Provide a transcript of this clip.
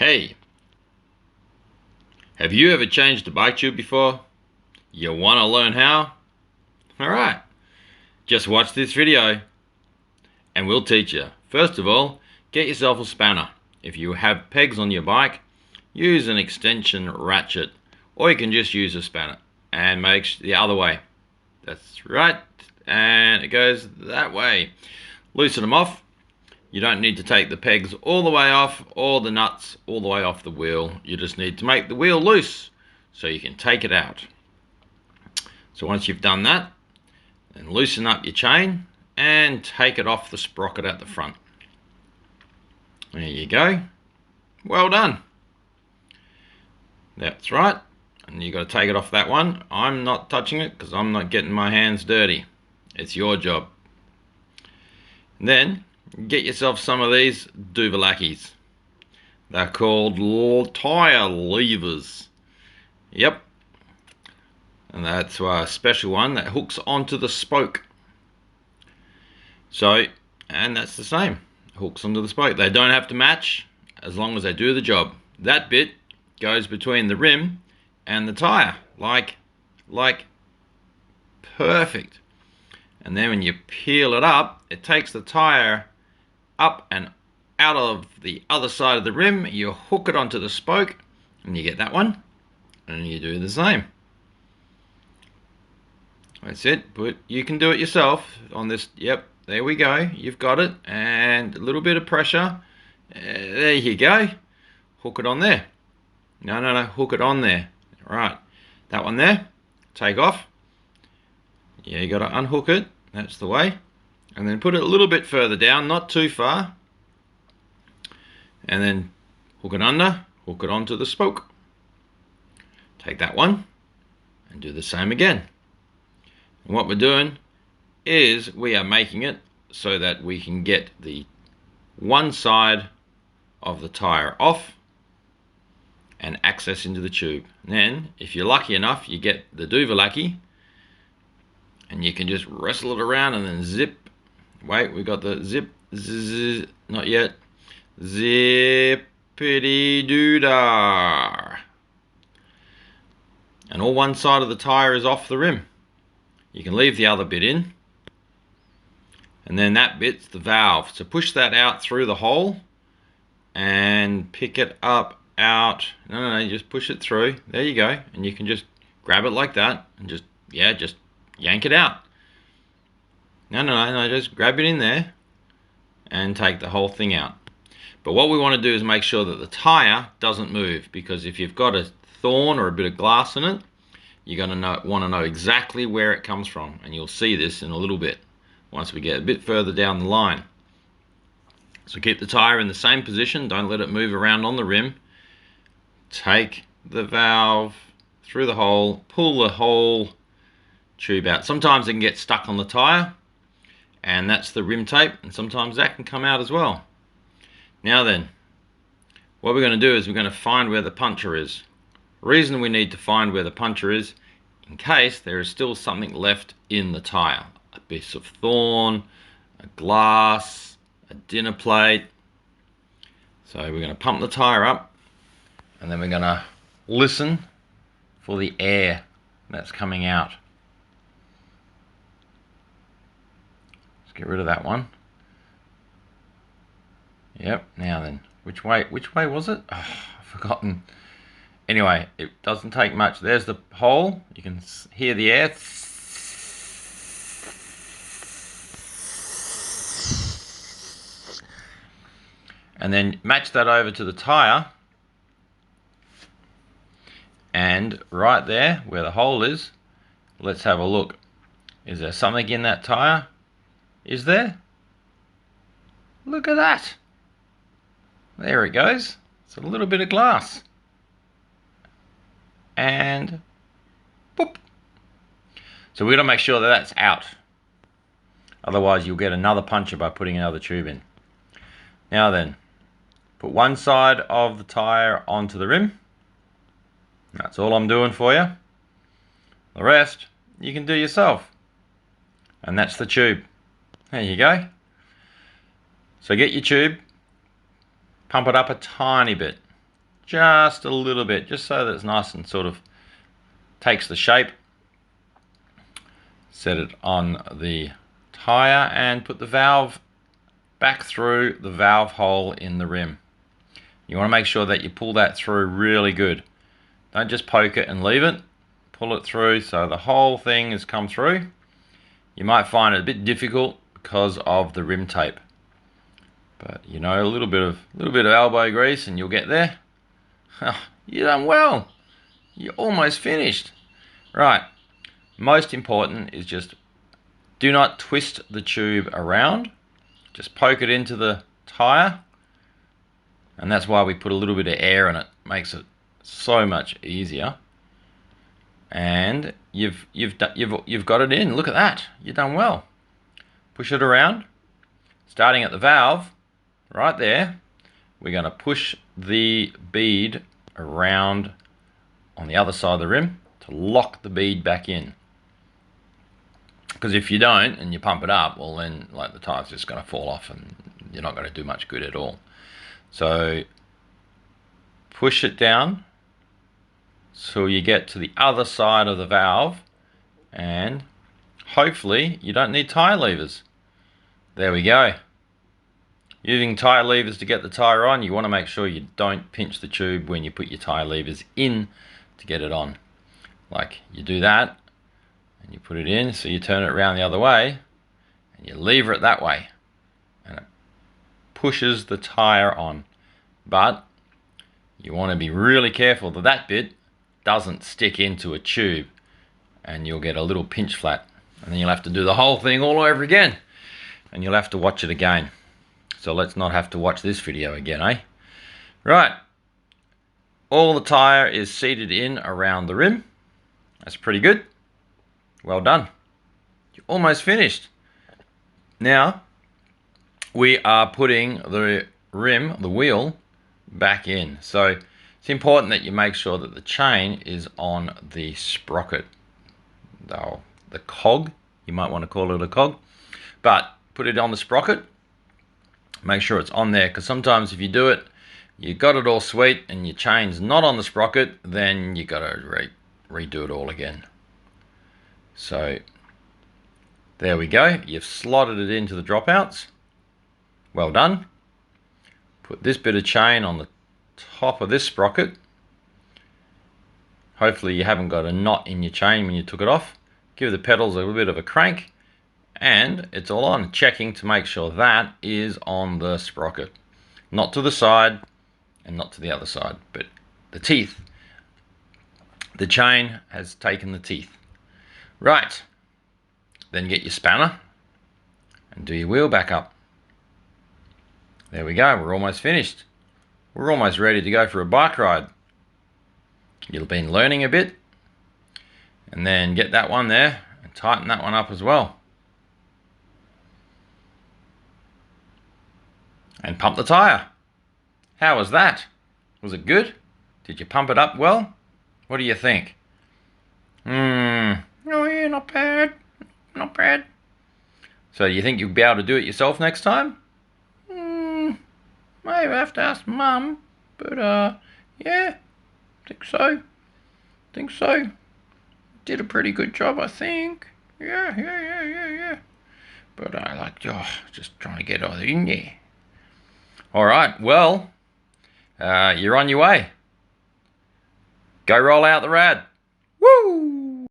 Hey, have you ever changed a bike tube before? You want to learn how? Alright, just watch this video and we'll teach you. First of all, get yourself a spanner. If you have pegs on your bike, use an extension ratchet, or you can just use a spanner and make the other way. That's right, and it goes that way. Loosen them off. You don't need to take the pegs all the way off or the nuts all the way off the wheel. You just need to make the wheel loose so you can take it out. So once you've done that, then loosen up your chain and take it off the sprocket at the front. There you go. Well done. That's right. And you've got to take it off that one. I'm not touching it because I'm not getting my hands dirty. It's your job. And then get yourself some of these doovalakis. They're called tyre levers. Yep. And that's a special one that hooks onto the spoke. So, and that's the same. Hooks onto the spoke. They don't have to match as long as they do the job. That bit goes between the rim and the tyre. Like perfect. And then when you peel it up, it takes the tyre up and out of the other side of the rim. You hook it onto the spoke and you get that one, and you do the same. That's it, but you can do it yourself on this. Yep, there we go, you've got it, and a little bit of pressure. There you go. Hook it on there. No, hook it on there. Right, that one there, take off. Yeah, you got to unhook it, that's the way. And then put it a little bit further down, not too far. And then hook it under, hook it onto the spoke. Take that one and do the same again. And what we're doing is we are making it so that we can get the one side of the tyre off and access into the tube. And then, if you're lucky enough, you get the doovalaki and you can just wrestle it around and then zip. Wait, we got the zip, zzz, not yet. Zippity doo-dah. And all one side of the tyre is off the rim. You can leave the other bit in. And then that bit's the valve. So push that out through the hole and pick it up out. No, you just push it through. There you go. And you can just grab it like that and just yank it out. No, just grab it in there and take the whole thing out. But what we want to do is make sure that the tyre doesn't move, because if you've got a thorn or a bit of glass in it, you're going to want to know exactly where it comes from, and you'll see this in a little bit once we get a bit further down the line. So keep the tyre in the same position, don't let it move around on the rim. Take the valve through the hole, pull the whole tube out. Sometimes it can get stuck on the tyre, and that's the rim tape, and sometimes that can come out as well. Now then, what we're going to do is we're going to find where the puncture is. The reason we need to find where the puncture is, in case there is still something left in the tyre. A piece of thorn, a glass, a dinner plate. So we're going to pump the tyre up, and then we're going to listen for the air that's coming out. Get rid of that one. Yep, now then, which way was it? Oh, I've forgotten. Anyway, it doesn't take much. There's the hole. You can hear the air. And then match that over to the tyre. And right there, where the hole is, let's have a look. Is there something in that tyre? Is there? Look at that. There it goes. It's a little bit of glass. And boop. So we're going to make sure that that's out. Otherwise you'll get another puncture by putting another tube in. Now then, put one side of the tyre onto the rim. That's all I'm doing for you. The rest you can do yourself. And that's the tube. There you go. So get your tube, pump it up a tiny bit. just a little bit, just so that it's nice and sort of takes the shape. Set it on the tyre and put the valve back through the valve hole in the rim. You want to make sure that you pull that through really good. Don't just poke it and leave it. Pull it through so the whole thing has come through. You might find it a bit difficult because of the rim tape, but you know, a little bit of elbow grease and you'll get there. You've done well. You're almost finished. Right. Most important is just do not twist the tube around. Just poke it into the tyre, and that's why we put a little bit of air in it. Makes it so much easier. And you've got it in. Look at that. You've done well. Push it around, starting at the valve, right there. We're going to push the bead around on the other side of the rim to lock the bead back in. Because if you don't and you pump it up, well then like the tire's just going to fall off and you're not going to do much good at all. So push it down so you get to the other side of the valve, and hopefully you don't need tyre levers. There we go. Using tyre levers to get the tyre on, you want to make sure you don't pinch the tube when you put your tyre levers in to get it on. Like you do that and you put it in, so you turn it around the other way and you lever it that way and it pushes the tyre on. But you want to be really careful that that bit doesn't stick into a tube and you'll get a little pinch flat, and then you'll have to do the whole thing all over again and you'll have to watch it again. So let's not have to watch this video again, eh? Right, all the tyre is seated in around the rim. That's pretty good. Well done. You're almost finished. Now we are putting the rim, the wheel, back in. So it's important that you make sure that the chain is on the sprocket. The cog, you might want to call it a cog, but put it on the sprocket. Make sure it's on there, because sometimes if you do it, you got it all sweet and your chain's not on the sprocket, then you got to redo it all again. So there we go. You've slotted it into the dropouts. Well done. Put this bit of chain on the top of this sprocket. Hopefully you haven't got a knot in your chain when you took it off. Give the pedals a little bit of a crank and it's all on. Checking to make sure that is on the sprocket. Not to the side and not to the other side, but the teeth. The chain has taken the teeth. Right, then get your spanner and do your wheel back up. There we go, we're almost finished. We're almost ready to go for a bike ride. You've been learning a bit, and then get that one there and tighten that one up as well. And pump the tyre. How was that? Was it good? Did you pump it up well? What do you think? Oh yeah, not bad. Not bad. So you think you'll be able to do it yourself next time? Maybe I have to ask Mum, but yeah, think so. Did a pretty good job, I think. Yeah. But I like, just trying to get all in there. All right, well, you're on your way. Go roll out the rad. Woo!